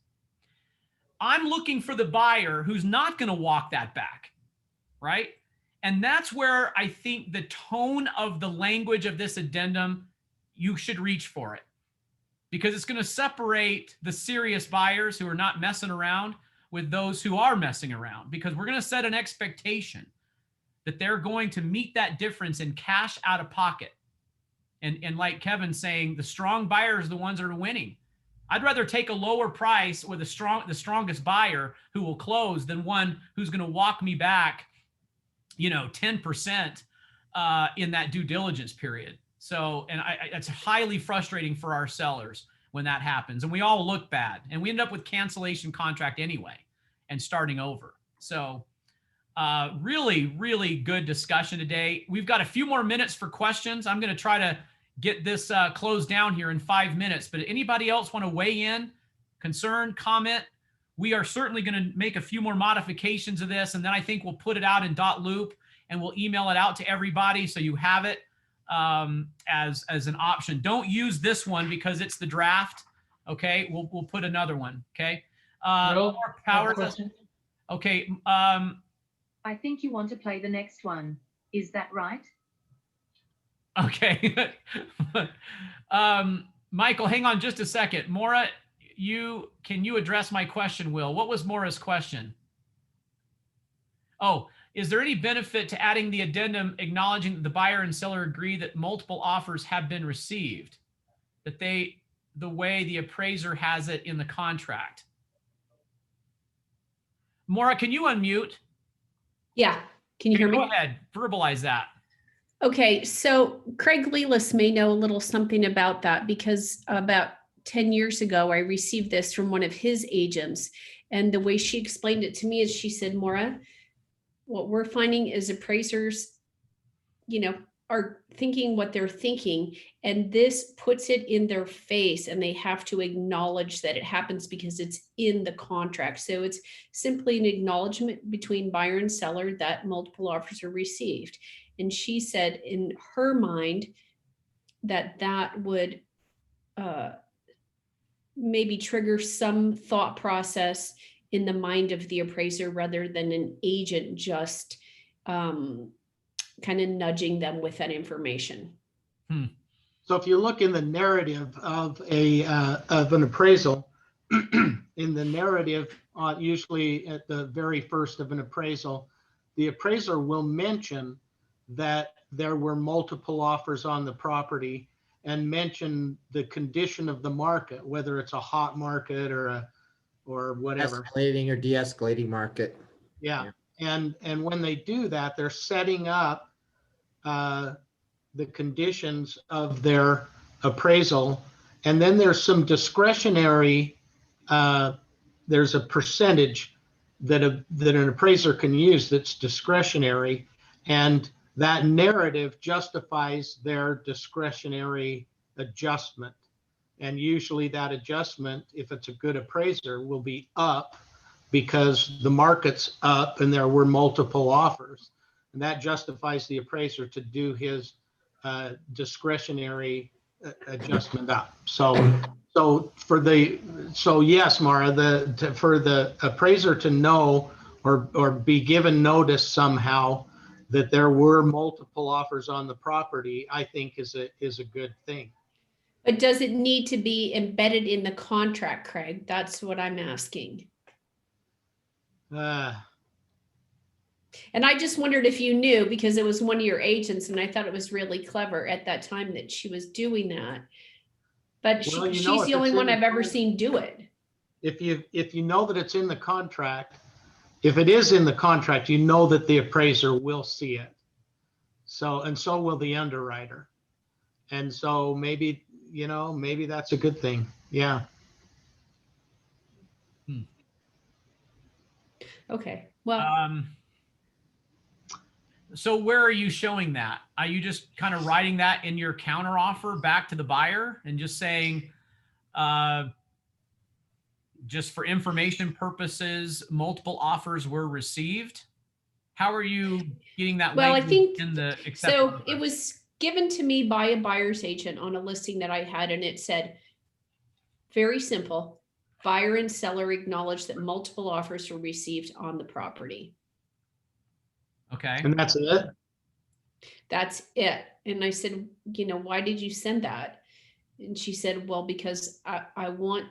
A: I'm looking for the buyer who's not going to walk that back, right? And that's where I think the tone of the language of this addendum, you should reach for it, because it's going to separate the serious buyers who are not messing around with those who are messing around, because we're going to set an expectation that they're going to meet that difference in cash out of pocket. And like Kevin's saying, the strong buyers are the ones that are winning. I'd rather take a lower price with the strongest buyer who will close than one who's going to walk me back, 10% in that due diligence period. So, and it's highly frustrating for our sellers when that happens, and we all look bad, and we end up with cancellation contract anyway and starting over. So really, really good discussion today. We've got a few more minutes for questions. I'm going to try to get this closed down here in 5 minutes, but anybody else want to weigh in, concern, comment? We are certainly going to make a few more modifications of this, and then I think we'll put it out in dot loop and we'll email it out to everybody so you have it as an option. Don't use this one because it's the draft. Okay, we'll put another one. Okay. More power. Okay.
J: I think you want to play the next one. Is that right?
A: Okay. Michael, hang on just a second. Maura, can you address my question, Will? What was Maura's question? Oh, is there any benefit to adding the addendum acknowledging that the buyer and seller agree that multiple offers have been received, that the way the appraiser has it in the contract? Maura, can you unmute?
K: Yeah. Can you hear me?
A: Go ahead. Verbalize that.
K: Okay. So Craig Lelis may know a little something about that, because about 10 years ago, I received this from one of his agents. And the way she explained it to me is she said, Maura, what we're finding is appraisers, are thinking what they're thinking, and this puts it in their face, and they have to acknowledge that it happens because it's in the contract. So it's simply an acknowledgement between buyer and seller that multiple offers are received. And she said in her mind that would maybe trigger some thought process in the mind of the appraiser, rather than an agent just kind of nudging them with that information.
D: So if you look in the narrative of an appraisal, in the narrative, usually at the very first of an appraisal, the appraiser will mention that there were multiple offers on the property and mention the condition of the market, whether it's a hot market or whatever.
C: Escalating or de-escalating market.
D: Yeah. And when they do that, they're setting up the conditions of their appraisal. And then there's some discretionary, there's a percentage that an appraiser can use that's discretionary. And that narrative justifies their discretionary adjustment. And usually that adjustment, if it's a good appraiser, will be up because the market's up and there were multiple offers. And that justifies the appraiser to do his discretionary adjustment up. So yes, Mara, for the appraiser to know or be given notice somehow that there were multiple offers on the property, I think is a good thing.
K: But does it need to be embedded in the contract, Craig? That's what I'm asking. And I just wondered if you knew, because it was one of your agents, and I thought it was really clever at that time that she was doing that. But
D: Well,
K: she's the only one I've ever seen do it.
D: If you know that it's in the contract, if it is in the contract, you know that the appraiser will see it. So will the underwriter. And so maybe that's a good thing. Yeah.
K: Okay. Well,
A: so where are you showing that? Are you just kind of writing that in your counter offer back to the buyer and just saying, just for information purposes, multiple offers were received. How are you getting that
K: Well, I
A: language
K: think
A: in the accepted
K: so.
A: offer?
K: It was given to me by a buyer's agent on a listing that I had, and it said, very simple, buyer and seller acknowledge that multiple offers were received on the property.
A: Okay.
D: And that's it?
K: That's it. And I said, you know, why did you send that? And she said, well, because I want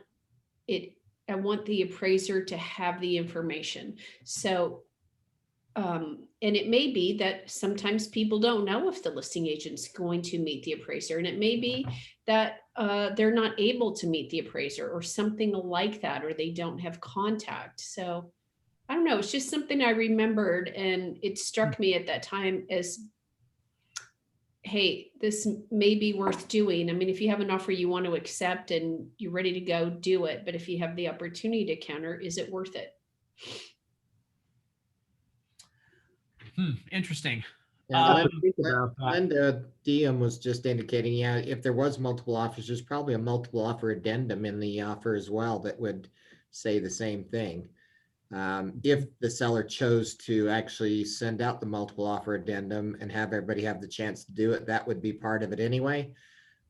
K: the appraiser to have the information. So, and it may be that sometimes people don't know if the listing agent's going to meet the appraiser, and it may be that they're not able to meet the appraiser or something like that, or they don't have contact. So I don't know, it's just something I remembered, and it struck me at that time as, hey, this may be worth doing. I mean, if you have an offer you want to accept and you're ready to go, do it. But if you have the opportunity to counter, is it worth it?
A: Interesting.
C: Yeah,
D: Think about that.
C: Linda Diem was just indicating, yeah, if there was multiple offers, there's probably a multiple offer addendum in the offer as well that would say the same thing. If the seller chose to actually send out the multiple offer addendum and have everybody have the chance to do it, that would be part of it anyway.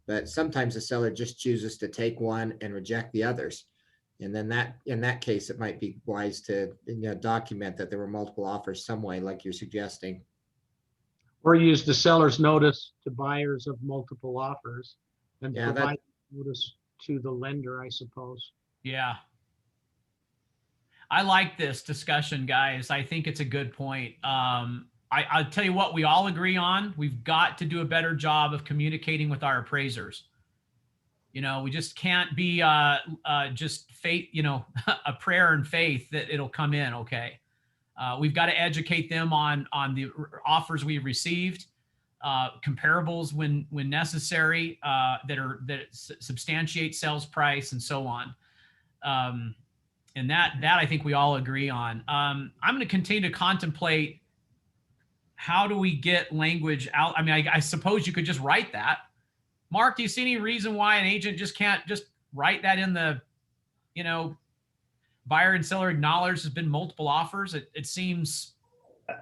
C: But sometimes the seller just chooses to take one and reject the others. And then in that case, it might be wise to, you know, document that there were multiple offers some way, like you're suggesting.
D: Or use the seller's notice to buyers of multiple offers and
C: Yeah,
D: provide notice to the lender, I suppose.
A: Yeah. I like this discussion, guys. I think it's a good point. I'll tell you what we all agree on. We've got to do a better job of communicating with our appraisers. You know, we just can't be just faith, you know, a prayer and faith that it'll come in. Okay. We've got to educate them on the offers we've received, comparables when necessary, that substantiate sales price and so on. And that I think we all agree on. I'm going to continue to contemplate, how do we get language out? I mean, I suppose you could just write that. Mark, do you see any reason why an agent just can't just write that in the, you know, buyer and seller acknowledged there's been multiple offers? It seems.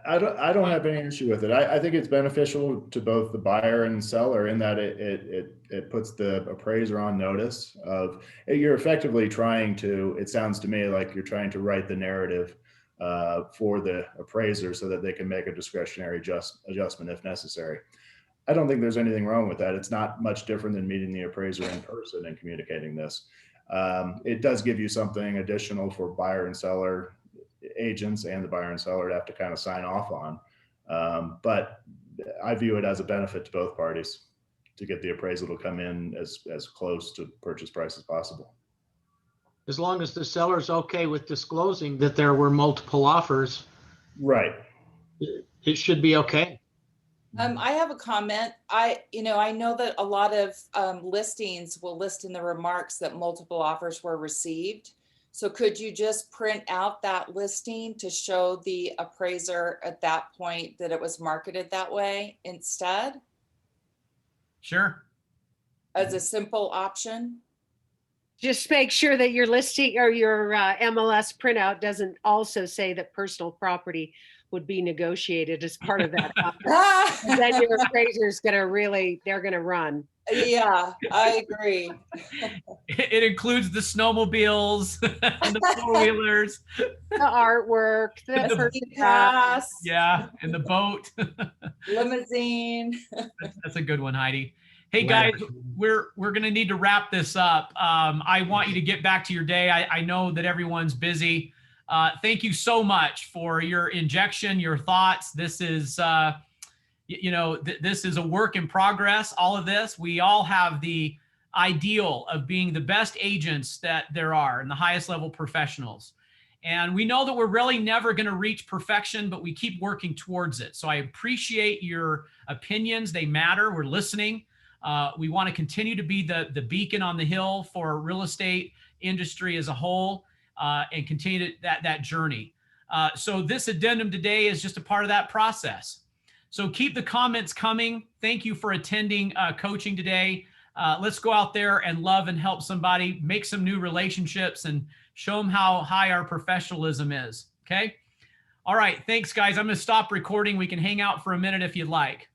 B: I don't have any issue with it. I think it's beneficial to both the buyer and seller in that it puts the appraiser on notice of, you're effectively trying to, it sounds to me like you're trying to write the narrative for the appraiser so that they can make a discretionary adjustment if necessary. I don't think there's anything wrong with that. It's not much different than meeting the appraiser in person and communicating this. It does give you something additional for buyer and seller agents and the buyer and seller to have to kind of sign off on. But I view it as a benefit to both parties to get the appraisal to come in as close to purchase price as possible.
D: As long as the seller's okay with disclosing that there were multiple offers.
B: Right.
D: It should be okay.
H: I have a comment. I know that a lot of listings will list in the remarks that multiple offers were received. So could you just print out that listing to show the appraiser at that point that it was marketed that way instead?
A: Sure.
H: As a simple option?
L: Just make sure that your listing or your MLS printout doesn't also say that personal property would be negotiated as part of that. And then your appraiser's they're gonna run.
H: Yeah, I agree.
A: It includes the snowmobiles and the four-wheelers.
L: The artwork, the
H: pass.
A: Yeah, and the boat.
H: Limousine.
A: That's a good one, Heidi. Hey guys, we're going to need to wrap this up. I want you to get back to your day. I know that everyone's busy. Thank you so much for your injection, your thoughts. This is, this is a work in progress. All of this, we all have the ideal of being the best agents that there are and the highest level professionals. And we know that we're really never going to reach perfection, but we keep working towards it. So I appreciate your opinions. They matter. We're listening. We want to continue to be the beacon on the hill for real estate industry as a whole, and continue that journey. So this addendum today is just a part of that process. So keep the comments coming. Thank you for attending coaching today. Let's go out there and love and help somebody, make some new relationships, and show them how high our professionalism is. Okay. All right. Thanks, guys. I'm going to stop recording. We can hang out for a minute if you'd like.